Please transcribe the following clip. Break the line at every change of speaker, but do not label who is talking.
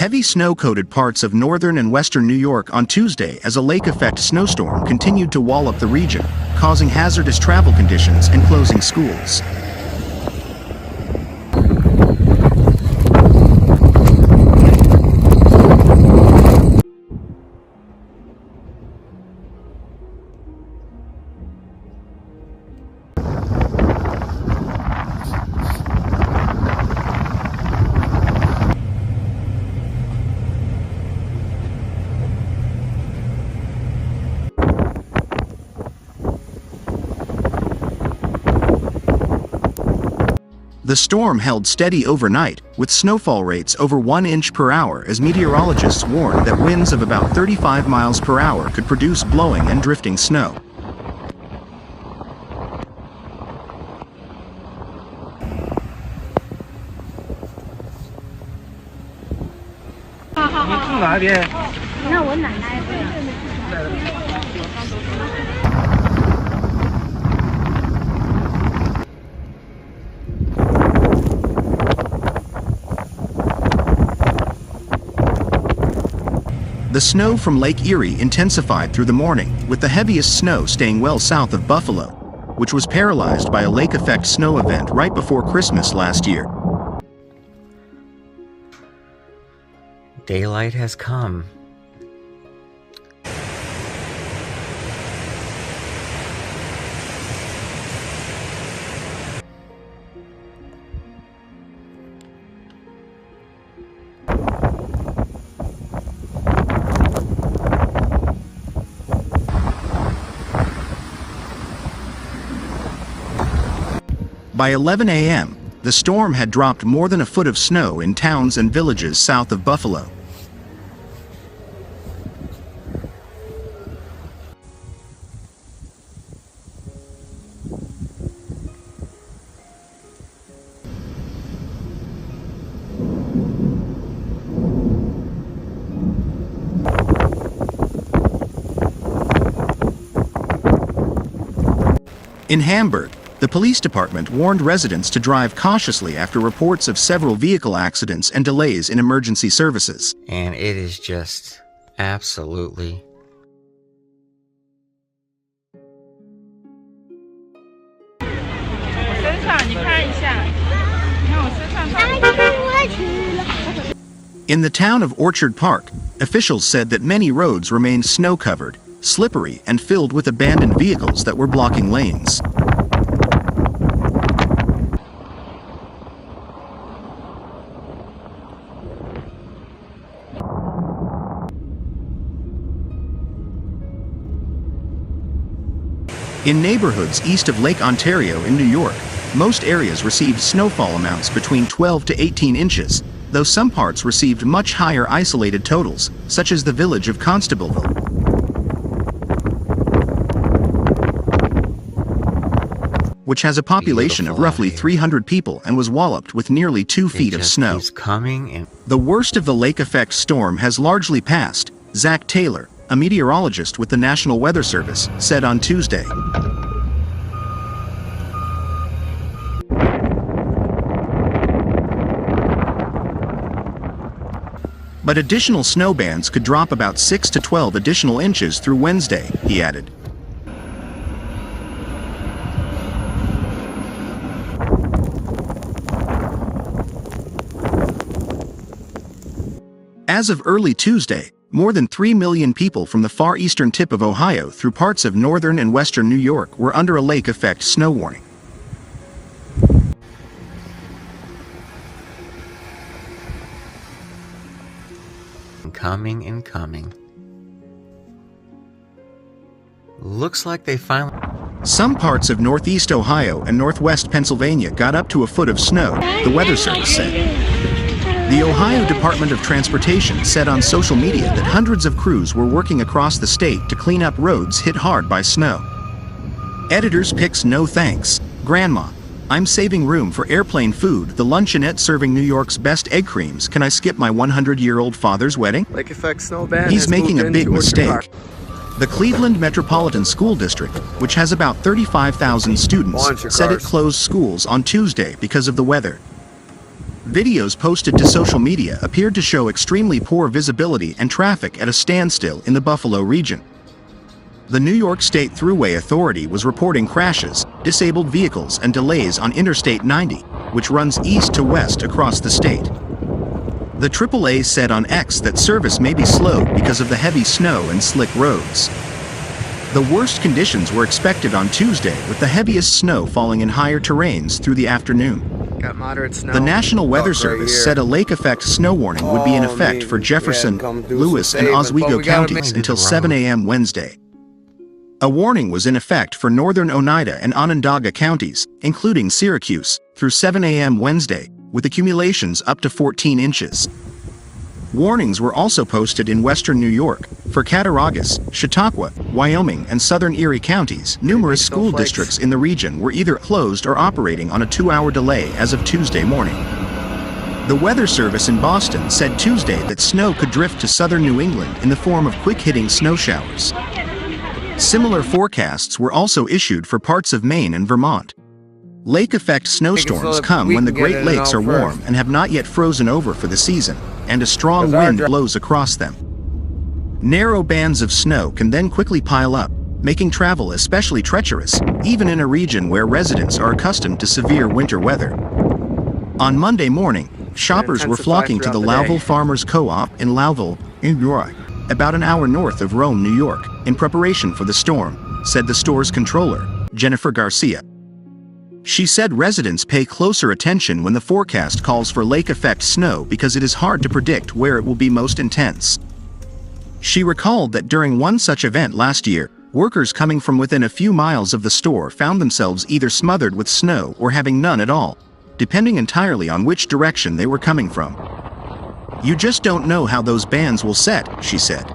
Heavy snow coated parts of northern and western New York on Tuesday as a lake-effect snowstorm continued to wall up the region, causing hazardous travel conditions and closing schools. The storm held steady overnight, with snowfall rates over 1 inch per hour as meteorologists warned that winds of about 35 miles per hour could produce blowing and drifting snow. The snow from Lake Erie intensified through the morning, with the heaviest snow staying well south of Buffalo, which was paralyzed by a lake-effect snow event right before Christmas last year.
Daylight has come.
By 11 a.m., the storm had dropped more than a foot of snow in towns and villages south of Buffalo. In Hamburg, the police department warned residents to drive cautiously after reports of several vehicle accidents and delays in emergency services.
And it is just absolutely
In the town of Orchard Park, officials said that many roads remained snow-covered, slippery, and filled with abandoned vehicles that were blocking lanes. In neighborhoods east of Lake Ontario in New York, most areas received snowfall amounts between 12 to 18 inches, though some parts received much higher isolated totals, such as the village of Constableville. Which has a population of roughly 300 people and was walloped with nearly 2 feet of snow. The worst of the lake-effect storm has largely passed, Zach Taylor, a meteorologist with the National Weather Service, said on Tuesday. But additional snow bands could drop about 6 to 12 additional inches through Wednesday, he added. As of early Tuesday, more than 3 million people from the far eastern tip of Ohio through parts of northern and western New York were under a lake-effect snow warning.
Coming and coming. Looks like they finally...
Some parts of northeast Ohio and northwest Pennsylvania got up to a foot of snow, the Weather Service said. The Ohio Department of Transportation said on social media that hundreds of crews were working across the state to clean up roads hit hard by snow. Editors picks no thanks. Grandma, I'm saving room for airplane food. The luncheonette serving New York's best egg creams. Can I skip my 100-year-old father's wedding?
Lake-effect snow ban.
He's making a big mistake. The Cleveland Metropolitan School District, which has about 35,000 students, said it closed schools on Tuesday because of the weather. Videos posted to social media appeared to show extremely poor visibility and traffic at a standstill in the Buffalo region. The New York State Thruway Authority was reporting crashes, disabled vehicles, and delays on Interstate 90, which runs east to west across the state. The AAA said on X that service may be slowed because of the heavy snow and slick roads. The worst conditions were expected on Tuesday, with the heaviest snow falling in higher terrains through the afternoon.
Got moderate snow.
The National Weather Service said a lake-effect snow warning would be in effect for Jefferson, Lewis, and Oswego counties until 7 a.m. Wednesday. A warning was in effect for northern Oneida and Onondaga counties, including Syracuse, through 7 a.m. Wednesday, with accumulations up to 14 inches. Warnings were also posted in western New York. For Cattaraugus, Chautauqua, Wyoming, and southern Erie counties, numerous school districts in the region were either closed or operating on a 2-hour delay as of Tuesday morning. The Weather Service in Boston said Tuesday that snow could drift to southern New England in the form of quick-hitting snow showers. Similar forecasts were also issued for parts of Maine and Vermont. Lake-effect snowstorms come when the Great Lakes are warm and have not yet frozen over for the season, and a strong wind blows across them. Narrow bands of snow can then quickly pile up, making travel especially treacherous, even in a region where residents are accustomed to severe winter weather. On Monday morning, shoppers were flocking to the Lowville Farmers Co-op in Lowville, New York, about an hour north of Rome, New York, in preparation for the storm, said the store's controller, Jennifer Garcia. She said residents pay closer attention when the forecast calls for lake-effect snow because it is hard to predict where it will be most intense. She recalled that during one such event last year, workers coming from within a few miles of the store found themselves either smothered with snow or having none at all, depending entirely on which direction they were coming from. "You just don't know how those bands will set," she said.